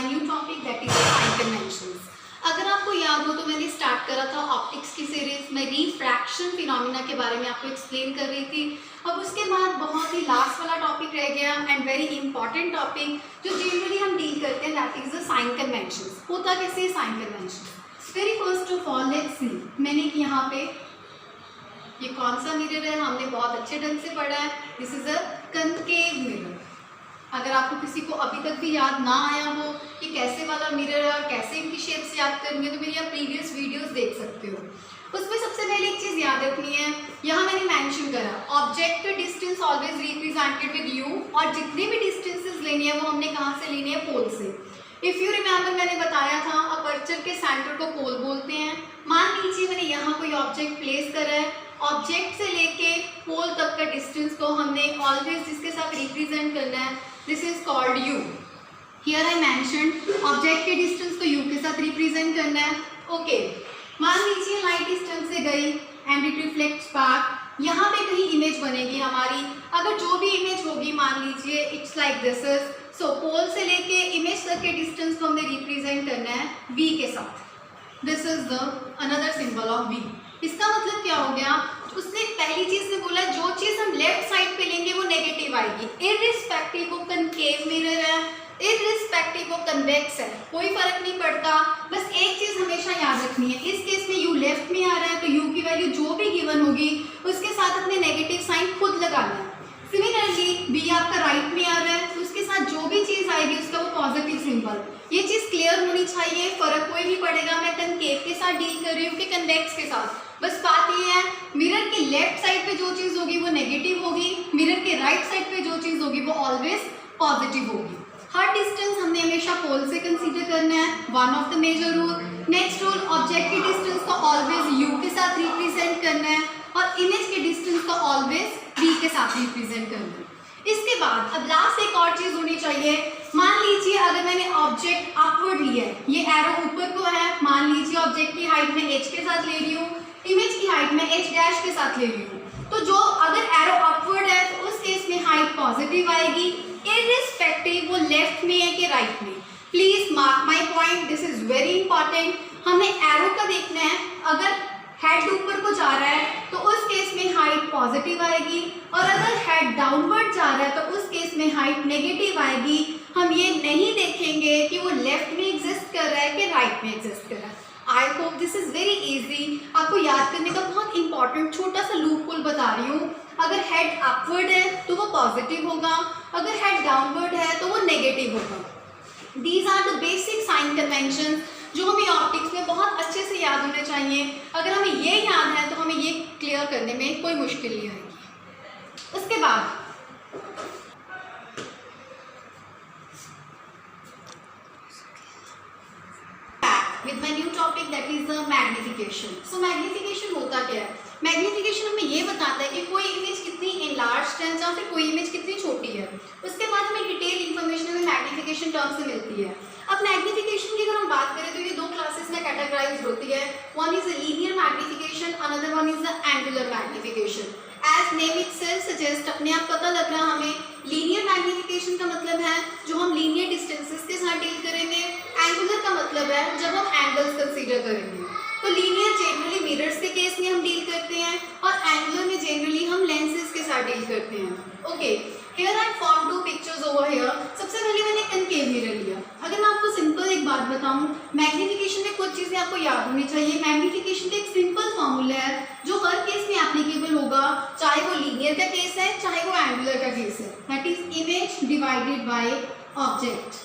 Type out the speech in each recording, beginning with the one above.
My new topic that is sine conventions. अगर आपको याद हो तो मैंने स्टार्ट करा था ऑप्टिक्स की सीरीज में रिफ्रैक्शन फिनोमिना के बारे में आपको एक्सप्लेन कर रही थी। अब उसके बाद बहुत ही लास्ट वाला टॉपिक रह गया एंड वेरी इंपॉर्टेंट टॉपिक जो जनरली हम डील करते हैं that is the sign conventions. होता कैसे है sign convention? Very first of all let's see, मैंने यहाँ पे ये कौन सा मिरर है, हमने बहुत अच्छे ढंग से पढ़ा है, this is a concave mirror. अगर आपको किसी को अभी तक भी याद ना आया हो कि कैसे वाला मिरर है और कैसे इनकी शेप्स याद करनी है तो मेरी आप प्रीवियस वीडियोस देख सकते हो। उसमें सबसे पहले एक चीज़ याद रखनी है, यहाँ मैंने मेंशन करा ऑब्जेक्ट का distance always represented with you, और जितने भी डिस्टेंसेस लेने हैं वो हमने कहाँ से लेने हैं? पोल से। इफ़ यू रिमेंबर मैंने बताया था अपर्चर के सेंटर को पोल बोलते हैं। मान लीजिए मैंने यहाँ कोई ऑब्जेक्ट प्लेस करा है, ऑब्जेक्ट से लेके पोल तक का डिस्टेंस को हमने ऑलवेज जिसके साथ रिप्रेजेंट करना है, this is called you. Here I mentioned object के डिस्टेंस को यू के साथ रिप्रेजेंट करना है। ओके, मान लीजिए लाइट डिस्टेंस से गई एंड इट रिफ्लेक्ट्स बैक, यहाँ पे कहीं इमेज बनेगी हमारी। अगर जो भी इमेज होगी मान लीजिए इट्स लाइक दिस इज, सो पोल से लेके इमेज तक के डिस्टेंस को हमने रिप्रेजेंट करना है v के साथ। This is the another symbol of v। इसका मतलब क्या हो गया? उसने पहली चीज में बोला जो चीज हम लेफ्ट साइड पे लेंगे वो नेगेटिव आएगी, इररिस्पेक्टिव वो कनकेव मिरर है, इररिस्पेक्टिव वो कन्वेक्स है, कोई फर्क नहीं पड़ता। बस एक चीज हमेशा याद रखनी है, इस केस में u लेफ्ट में आ रहा है तो u की वैल्यू जो भी गिवन होगी उसके साथ अपने नेगेटिव साइन खुद लगाना है। सिमिलरली b आपका राइट में आ रहा है तो उसके साथ जो भी चीज आएगी उसका वो पॉजिटिव सिंबल। ये चीज क्लियर होनी चाहिए, फर्क कोई नहीं पड़ेगा मैं कनकेव के साथ डील कर रही हूँ कि कन्वेक्स के साथ। बस बात ये है मिरर के लेफ्ट साइड पे जो चीज होगी वो नेगेटिव होगी, मिरर के राइट साइड पे जो चीज होगी वो ऑलवेज पॉजिटिव होगी। हर डिस्टेंस हमने हमेशा पोल से कंसीडर करना है, one of the major rule. Next rule, object के डिस्टेंस को ऑलवेज यू के साथ रिप्रेजेंट करना है और इमेज के डिस्टेंस को ऑलवेज v के साथ रिप्रेजेंट करना है। इसके बाद अब लास्ट एक और चीज होनी चाहिए, मान लीजिए अगर मैंने ऑब्जेक्ट अपवर्ड लिया है, ये एरो ऊपर को है, मान लीजिए ऑब्जेक्ट की हाइट में h के साथ ले रही हूँ, इमेज की हाइट में h डैश के साथ ले रही हूँ, तो जो अगर एरो अपवर्ड है तो उस केस में हाइट पॉजिटिव आएगी, इररिस्पेक्टिव वो लेफ्ट में है कि राइट में। Please mark my point, this is very important. हमने एरो का देखना है, अगर हेड ऊपर को जा रहा है तो उस केस में हाइट पॉजिटिव आएगी और अगर हेड डाउनवर्ड जा रहा है तो उस केस में हाइट नेगेटिव आएगी। हम ये नहीं देखेंगे कि वो लेफ्ट में एग्जिस्ट कर रहा है कि राइट में एग्जिस्ट कर रहा है। I hope this is very easy, आपको याद करने का बहुत इंपॉर्टेंट छोटा सा लूप होल बता रही हूँ। अगर हेड अपवर्ड है तो वो पॉजिटिव होगा, अगर हेड डाउनवर्ड है तो वो नेगेटिव होगा। These are the basic sign convention जो हमें ऑप्टिक्स में बहुत अच्छे से याद होने चाहिए। अगर हमें ये याद है तो हमें ये क्लियर करने में कोई मुश्किल नहीं आएगी। उसके बाद with my new topic that is the magnification. So magnification होता क्या है? मैग्निफिकेशन हमें ये बताता है कि कोई इमेज कितनी इनलार्ज्ड है या फिर कोई इमेज कितनी छोटी है। उसके बाद हमें डिटेल इन्फॉर्मेशन हमें मैग्निफिकेशन टर्म से मिलती है। अब मैग्निफिकेशन की अगर हम बात करें तो ये दो क्लासेस में कैटेगराइज होती है, one is a linear magnification, another one is the angular magnification. As name itself suggest, अपने आप पता लग रहा हमें लीनियर मैग्निफिकेशन का मतलब है जो हम लीनियर डिस्टेंसेस के साथ डील करेंगे, एंगुलर का मतलब है जब हम एंगल्स कंसीडर करेंगे। तो लीनियर जनरली मिरर्स के केस में हम डील करते हैं और एंगुलर में जनरली हम लेंसेज के साथ डील करते हैं। Okay, here I form two pictures over here. सबसे पहले मैंने कनकेव मिरर लिया। अगर मैं आपको सिंपल एक बात बताऊं, मैग्निफिकेशन में कुछ चीज़ें आपको याद होनी चाहिए। मैग्निफिकेशन का एक सिंपल फॉर्मूला है जो हर केस में एप्लीकेबल होगा, चाहे वो लीनियर का केस है चाहे वो एंगुलर का केस है, that is image divided by object.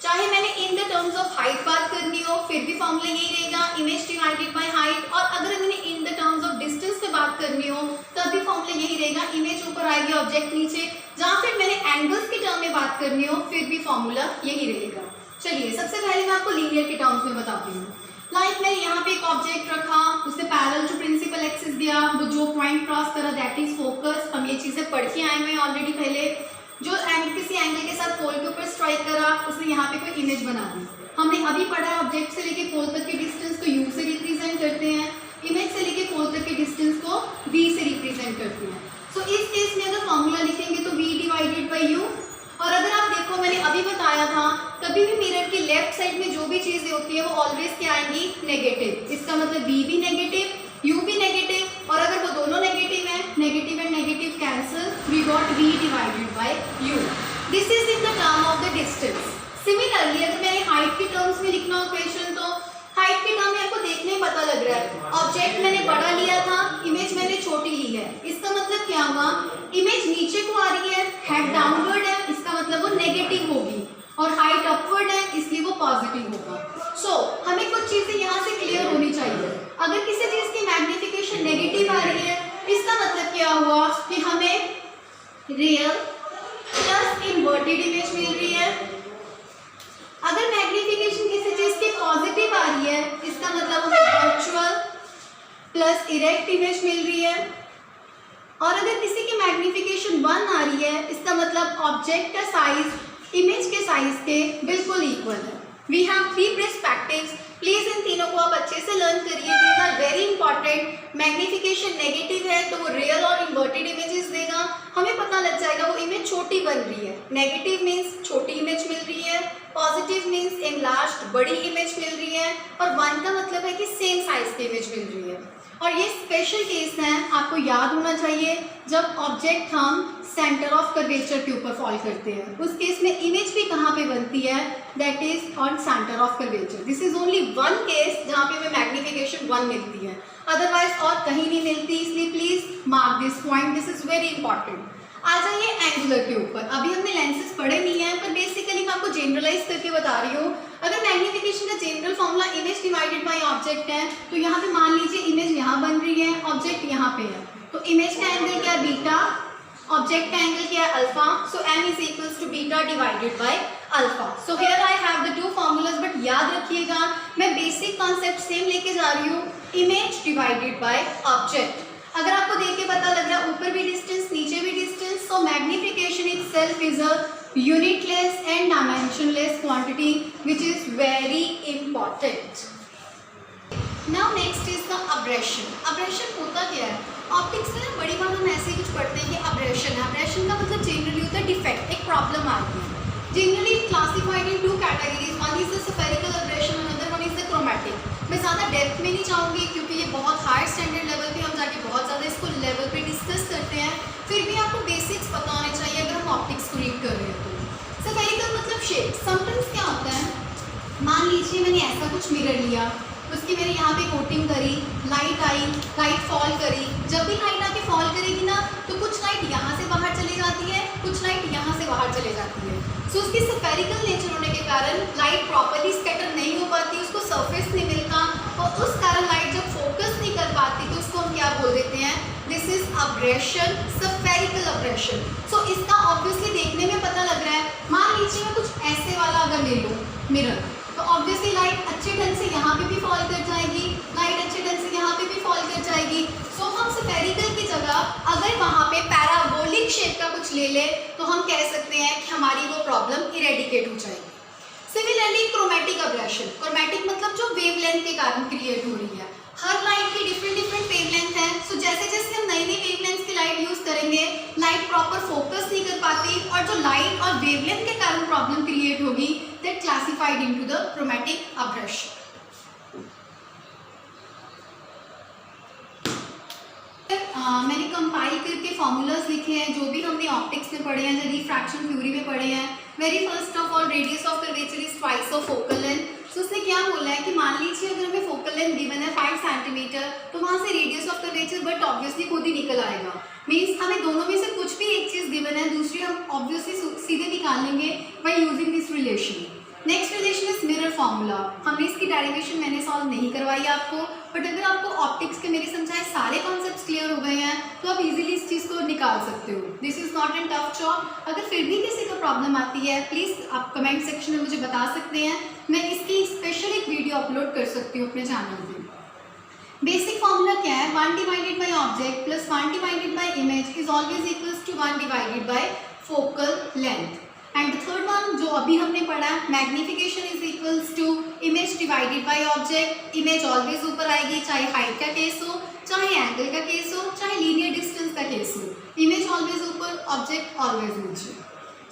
चाहे मैंने in the terms of height बात करनी हो फिर भी फॉर्मूला यही रहेगा, इमेज डिवाइडेड बाय हाइट। और अगर मैंने in the terms of distance पे बात करनी हो तब भी फॉर्मूला यही रहेगा, इमेज ऊपर आएगी ऑब्जेक्ट नीचे। जहाँ फिर मैंने एंगल्स के टर्म में बात करनी हो फिर भी फॉर्मूला यही रहेगा। चलिए सबसे पहले मैं आपको लीनियर के टर्म्स में बताती हूँ। लाइक मैंने यहाँ पे एक ऑब्जेक्ट रखा, उसने पैरेलल टू प्रिंसिपल एक्सिस दिया, वो जो पॉइंट क्रॉस करा दैट इज फोकस। हम ये चीज़ें पढ़ के आए हुए हैं ऑलरेडी पहले। जो किसी एंगल के साथ पोल के ऊपर स्ट्राइक करा उसने यहाँ पे कोई इमेज बना दी। हमने अभी पढ़ा ऑब्जेक्ट से लेके पोल तक के डिस्टेंस को u से रिप्रेजेंट करते हैं, इमेज से लेके पोल तक के डिस्टेंस को v से रिप्रेजेंट करते हैं। सो इस केस में अगर फॉर्मूला लिखेंगे तो v डिवाइडेड बाई u। और अगर आप देखो मैंने अभी बताया था कभी भी मिरर के लेफ्ट साइड में जो भी चीजें होती है वो ऑलवेज क्या आएंगी, नेगेटिव। इसका मतलब बी भी नेगेटिव, यू भी नेगेटिव, और अगर वो दोनों नेगेटिव है, negative and negative cancel, we got v divided by u। This is in the term of the distance. Similarly अगर मैंने हाइट के टर्म्स में लिखना हो क्वेश्चन, तो हाइट के टर्म में आपको देखने ही पता लग रहा है, ऑब्जेक्ट मैंने बड़ा लिया था, इमेज मैंने छोटी ली है। इसका मतलब क्या हुआ, इमेज नीचे को आ रही है, हेड डाउनवर्ड है, इसका मतलब वो नेगेटिव होगी, और हाइट अपवर्ड है इसलिए वो पॉजिटिव होगा। सो हमें कुछ चीजें यहाँ से क्लियर होनी चाहिए। अगर किसी चीज की मैग्निफिकेशन नेगेटिव आ रही है, इसका मतलब क्या हुआ कि हमें रियल प्लस इन्वर्टेड इमेज मिल रही है। अगर मैग्निफिकेशन किसी चीज की पॉजिटिव आ रही है, इसका मतलब हमें वर्चुअल प्लस इरेक्ट इमेज मिल रही है। और अगर किसी की मैग्निफिकेशन 1 आ रही है, इसका मतलब ऑब्जेक्ट का साइज इमेज के साइज के बिल्कुल इक्वल है। वी हैव 3 पर्सपेक्टिव्स, प्लीज इन तीनों को आप अच्छे से लर्न करिए, these are very important. Magnification negative है तो वो रियल और इन्वर्टेड इमेजेस देगा, हमें पता लग जाएगा वो इमेज छोटी बन रही है। नेगेटिव मीन्स छोटी इमेज मिल रही है, पॉजिटिव मीन्स एनलार्ज्ड बड़ी इमेज मिल रही है, और 1 का मतलब है कि सेम साइज की इमेज मिल रही है। और ये स्पेशल केस है, आपको याद होना चाहिए, जब ऑब्जेक्ट हम सेंटर ऑफ कर्वेचर के ऊपर फॉल करते हैं, उस केस में इमेज भी कहाँ पे बनती है, that is on centre of curvature. This is only 1 case जहाँ पे हमें मैग्निफिकेशन 1 मिलती है, अदरवाइज और कहीं नहीं मिलती, इसलिए please mark this point, this is very important. आ जाइए एंगुलर के ऊपर। अभी हमने लेंसेज पढ़े नहीं है, पर बेसिकली मैं आपको जनरलाइज करके बता रही हूँ। अगर मैग्निफिकेशन का general formula image divided by object है, तो यहाँ पे मान लीजिए इमेज यहाँ बन रही है, ऑब्जेक्ट यहाँ पे है, तो इमेज का एंगल क्या है, बीटा, ऑब्जेक्ट का एंगल क्या है, alpha. So m is equals to beta divided by alpha. So here I have the 2 formulas, but याद रखिएगा मैं बेसिक कॉन्सेप्ट सेम लेके जा रही हूँ, इमेज डिवाइडेड बाय ऑब्जेक्ट। अगर आपको देख के पता लग रहा है ऊपर भी डिस्टेंस नीचे भी distance, so magnification itself is a unitless and dimensionless quantity which is very important. Now next is the aberration. Aberration होता क्या है, ऑप्टिक्स में बड़ी बार हम ऐसे ही कुछ पढ़ते हैं कि aberration है। aberration का मतलब जनरली होता है डिफेक्ट, एक प्रॉब्लम आ रही है। Generally classified in 2 categories, one is the spherical aberration, another one is the chromatic। मैं ज़्यादा डेप्थ में नहीं चाहूँगी क्योंकि ये बहुत हायर स्टैंडर्ड लेवल पे हम जाके बहुत ज़्यादा इसको लेवल पे डिस्कस करते हैं, फिर भी आपको बेसिक्स पता होने चाहिए अगर हम ऑप्टिक्स को रीड कर रहे हैं तो। स्फेरिकल मतलब शेप। समटाइम्स क्या होता है, मान लीजिए मैंने ऐसा कुछ मिरर लिया, उसकी मैंने यहाँ पे कोटिंग करी, लाइट आई, लाइट फॉल करी, जब भी लाइट आके फॉल करेगी ना, तो कुछ लाइट यहाँ से बाहर चली जाती है, कुछ लाइट यहाँ से बाहर चले जाती है। सो उसकी स्फेरिकल नेचर होने के कारण लाइट प्रॉपरली स्कैटर नहीं हो पाती, उसको सरफेस नहीं मिलता, और उस कारण लाइट जब फोकस नहीं कर पाती तो उसको हम क्या बोल देते हैं, this is aberration, spherical aberration. So इसका ऑब्वियसली देखने में पता लग रहा है, मान लीजिए मैं कुछ ऐसे वाला अगर ले लूँ मिरर, तो ऑब्वियसली लाइट अच्छे ढंग से यहाँ पे भी फॉल कर जाएगी, लाइट अच्छे ढंग से यहाँ पे भी फॉल कर जाएगी। सो हम स्फेरिकल की जगह अगर वहाँ पे पैराबोलिक शेप का कुछ ले ले तो हम कह सकते हैं कि हमारी वो प्रॉब्लम इरेडिकेट हो जाएगी। सिमिलरली क्रोमैटिक अब्रेशन, क्रोमैटिक मतलब जो वेवलेंथ के कारण क्रिएट हो रही है, हर लाइट की डिफरेंट वेवलेंथ है। सो जैसे जैसे हम नई वेवलेंथ की लाइट यूज करेंगे, लाइट प्रॉपर फोकस नहीं कर पाती, और जो लाइट और वेवलेंथ के कारण प्रॉब्लम क्रिएट होगी, that classified into the chromatic abrasion. मैंने कंपाइल करके फॉर्मूलाज लिखे हैं जो भी हमने ऑप्टिक्स में पढ़े हैं, रिफ्रैक्शन थ्योरी में पढ़े हैं। Very first of all, radius of curvature is twice of focal length. तो उसने क्या बोला है कि मान लीजिए अगर हमें फोकल लेंथ गिवन है 5 सेंटीमीटर, तो वहाँ से radius of curvature but obviously खुद ही निकल आएगा। मीन्स हमें दोनों में से कुछ भी एक चीज़ गिवन है, दूसरी हम ऑब्वियसली सीधे निकाल लेंगे by using this relation. Next relation is mirror formula. हमने इसकी डेरिवेशन मैंने सॉल्व नहीं करवाई आपको, बट अगर आपको ऑप्टिक्स के मेरे समझाए सारे कॉन्सेप्ट्स क्लियर हो गए हैं तो आप इजीली इस चीज़ को निकाल सकते हो। This is not an tough job. अगर फिर भी किसी को प्रॉब्लम आती है, प्लीज़ आप कमेंट सेक्शन में मुझे बता सकते हैं, मैं इसकी स्पेशल एक वीडियो अपलोड कर सकती हूँ अपने चैनल पे। बेसिक फॉर्मूला क्या है, 1 divided by object plus 1 divided by image is always equals to 1 divided by focal length. And third one जो अभी हमने पढ़ा है, magnification is equals to image divided by object. Image always ऊपर आएगी, चाहे हाइट का केस हो, चाहे एंगल का केस हो, चाहे लीनियर डिस्टेंस का केस हो। इमेज ऑलवेज ऊपर, ऑब्जेक्ट ऑलवेज नीचे।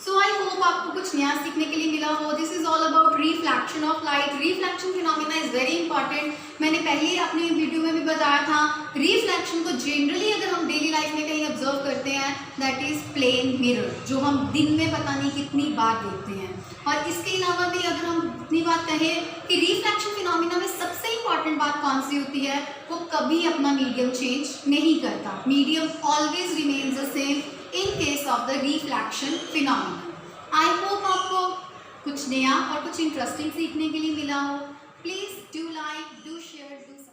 सो आई होप आपको कुछ नया सीखने के लिए मिला हो। This is all about reflection of light. Reflection phenomena is very important. मैंने पहले ही अपनी वीडियो में भी बताया था, रिफ्लेक्शन को जनरली अगर हम डेली लाइफ में कहीं ऑब्जर्व करते हैं, दैट इज प्लेन मिरर, जो हम दिन में पता नहीं कितनी बार देखते हैं। और इसके अलावा भी अगर हम इतनी बात कहें कि रिफ्लेक्शन फिनोमिना में सबसे इंपॉर्टेंट बात कौन सी होती है, वो कभी अपना मीडियम चेंज नहीं करता। Medium always remains the same in case of the reflection phenomena. I hope आपको कुछ नया और कुछ इंटरेस्टिंग सीखने के लिए मिला हो। Please do like, do share, do